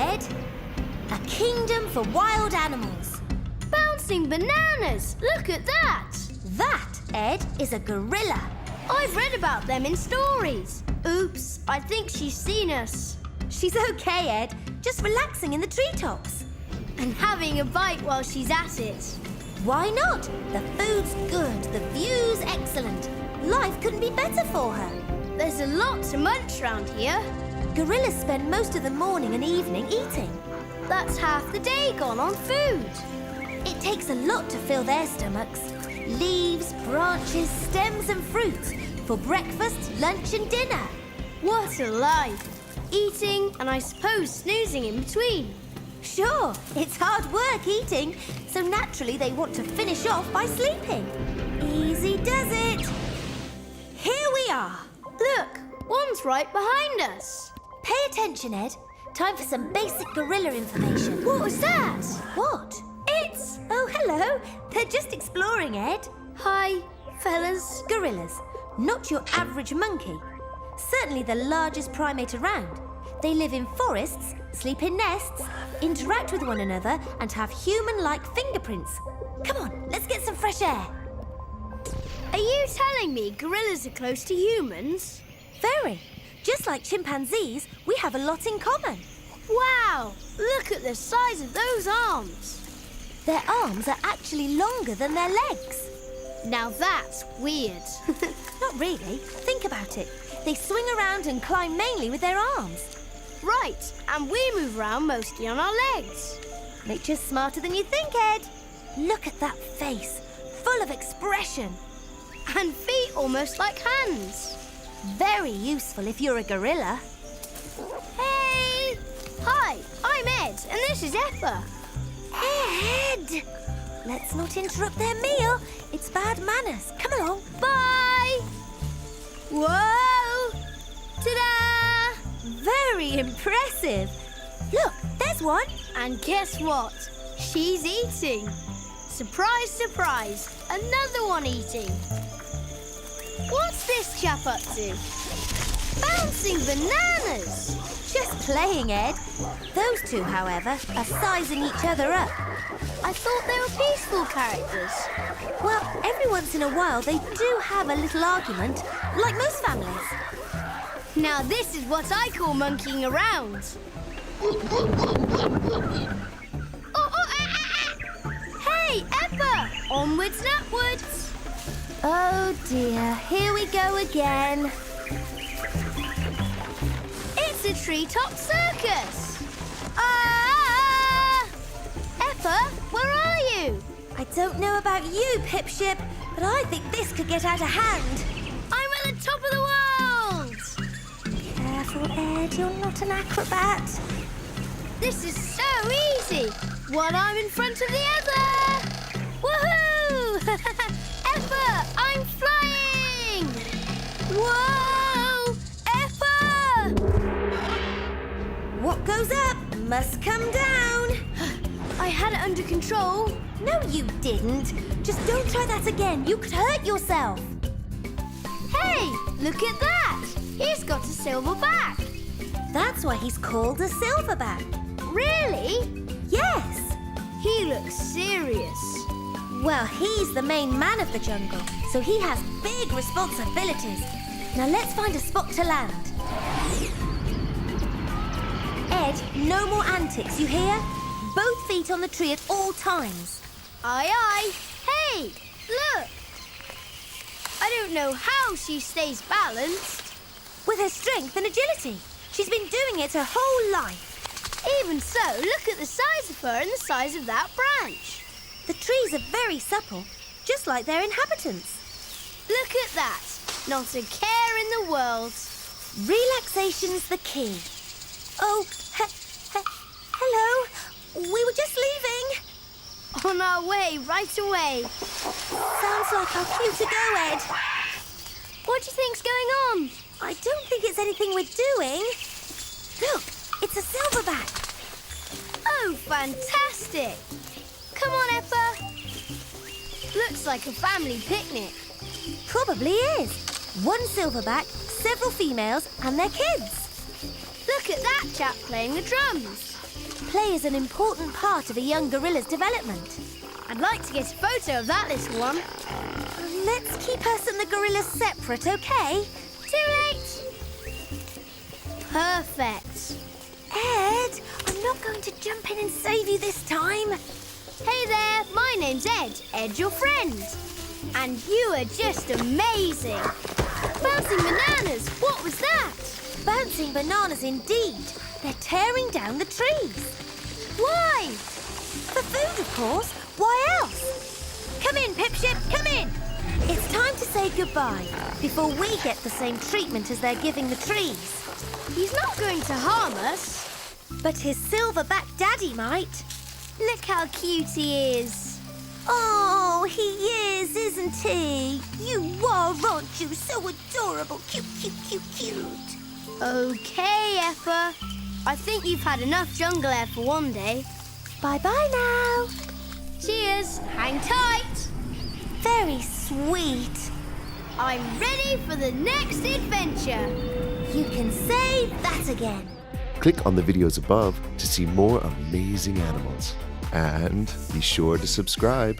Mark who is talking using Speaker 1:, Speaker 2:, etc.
Speaker 1: Ed. A kingdom for wild animals.
Speaker 2: Bouncing bananas! Look at that!
Speaker 1: That, Ed, is a gorilla.
Speaker 2: I've read about them in stories. Oops, I think she's seen us.
Speaker 1: She's okay, Ed. Just relaxing in the treetops.
Speaker 2: And having a bite while she's at it.
Speaker 1: Why not? The food's good, the view's excellent. Life couldn't be better for her.
Speaker 2: There's a lot to munch round here.
Speaker 1: Gorillas spend most of the morning and evening eating.
Speaker 2: That's half the day gone on food.
Speaker 1: It takes a lot to fill their stomachs. Leaves, branches, stems and fruits for breakfast, lunch and dinner.
Speaker 2: What a life! Eating and I suppose snoozing in between.
Speaker 1: Sure, it's hard work eating, so naturally they want to finish off by sleeping. Easy does it. Here we are.
Speaker 2: Look, one's right behind us.
Speaker 1: Pay attention, Ed. Time for some basic gorilla information.
Speaker 2: What was that?
Speaker 1: What?
Speaker 2: It's...
Speaker 1: Oh, hello. They're just exploring, Ed.
Speaker 2: Hi, fellas.
Speaker 1: Gorillas, not your average monkey. Certainly the largest primate around. They live in forests, sleep in nests, interact with one another and have human-like fingerprints. Come on, let's get some fresh air.
Speaker 2: Are you telling me gorillas are close to humans?
Speaker 1: Very. Just like chimpanzees, we have a lot in common.
Speaker 2: Wow! Look at the size of those arms.
Speaker 1: Their arms are actually longer than their legs.
Speaker 2: Now that's weird.
Speaker 1: Not really. Think about it. They swing around and climb mainly with their arms.
Speaker 2: Right, and we move around mostly on our legs.
Speaker 1: Nature's smarter than you think, Ed. Look at that face, full of expression.
Speaker 2: And feet almost like hands.
Speaker 1: Very useful if you're a gorilla.
Speaker 2: Hey! Hi, I'm Ed, and this is Eppa.
Speaker 1: Ed! Let's not interrupt their meal. It's bad manners. Come along.
Speaker 2: Bye! Whoa! Ta-da!
Speaker 1: Very impressive. Look, there's one.
Speaker 2: And guess what? She's eating. Surprise, surprise, another one eating. What's this chap up to? Bouncing bananas!
Speaker 1: Just playing, Ed. Those two, however, are sizing each other up.
Speaker 2: I thought they were peaceful characters.
Speaker 1: Well, every once in a while they do have a little argument, like most families.
Speaker 2: Now this is what I call monkeying around. Hey, Eppa! Onwards and upwards.
Speaker 1: Oh dear, here we go again.
Speaker 2: It's a treetop circus. Ah! Eppa, where are you?
Speaker 1: I don't know about you, Pipship, but I think this could get out of hand.
Speaker 2: I'm at the top of the world.
Speaker 1: Careful, Ed, you're not an acrobat.
Speaker 2: This is so easy. One arm in front of the other. Woohoo! Eppa, I'm flying! Whoa! Eppa!
Speaker 1: What goes up must come down.
Speaker 2: I had it under control.
Speaker 1: No, you didn't. Just don't try that again. You could hurt yourself.
Speaker 2: Hey, look at that. He's got a silver back.
Speaker 1: That's why he's called a silverback.
Speaker 2: Really?
Speaker 1: Yes.
Speaker 2: He looks serious.
Speaker 1: Well, he's the main man of the jungle, so he has big responsibilities. Now let's find a spot to land. Ed, no more antics, you hear? Both feet on the tree at all times.
Speaker 2: Aye, aye. Hey, look. I don't know how she stays balanced.
Speaker 1: With her strength and agility. She's been doing it her whole life.
Speaker 2: Even so, look at the size of her and the size of that branch.
Speaker 1: The trees are very supple, just like their inhabitants.
Speaker 2: Look at that. Not a care in the world.
Speaker 1: Relaxation's the key. Oh, hello. We were just leaving.
Speaker 2: On our way, right away.
Speaker 1: Sounds like our cue to go, Ed.
Speaker 2: What do you think's going on?
Speaker 1: I don't think it's anything we're doing. Look, it's a silverback.
Speaker 2: Oh, fantastic. Come on, Eppa. Looks like a family picnic.
Speaker 1: Probably is. One silverback, several females and their kids.
Speaker 2: Look at that chap playing the drums.
Speaker 1: Play is an important part of a young gorilla's development.
Speaker 2: I'd like to get a photo of that little one.
Speaker 1: Let's keep us and the gorillas separate, okay?
Speaker 2: Too late. Perfect.
Speaker 1: Ed, I'm not going to jump in and save you this time.
Speaker 2: Hey there, my name's Ed. Ed, your friend. And you are just amazing. Bouncing bananas, what was that?
Speaker 1: Bouncing bananas indeed. They're tearing down the trees.
Speaker 2: Why?
Speaker 1: For food, of course. Why else? Come in, Pipship, come in. It's time to say goodbye before we get the same treatment as they're giving the trees.
Speaker 2: He's not going to harm us.
Speaker 1: But his silverback daddy might.
Speaker 2: Look how cute he is.
Speaker 1: Oh, he is, isn't he? You are, aren't you? So adorable. Cute, cute, cute, cute.
Speaker 2: Okay, Effa. I think you've had enough jungle air for one day.
Speaker 1: Bye-bye now.
Speaker 2: Cheers. Hang tight.
Speaker 1: Very sweet.
Speaker 2: I'm ready for the next adventure.
Speaker 1: You can say that again.
Speaker 3: Click on the videos above to see more amazing animals. And be sure to subscribe.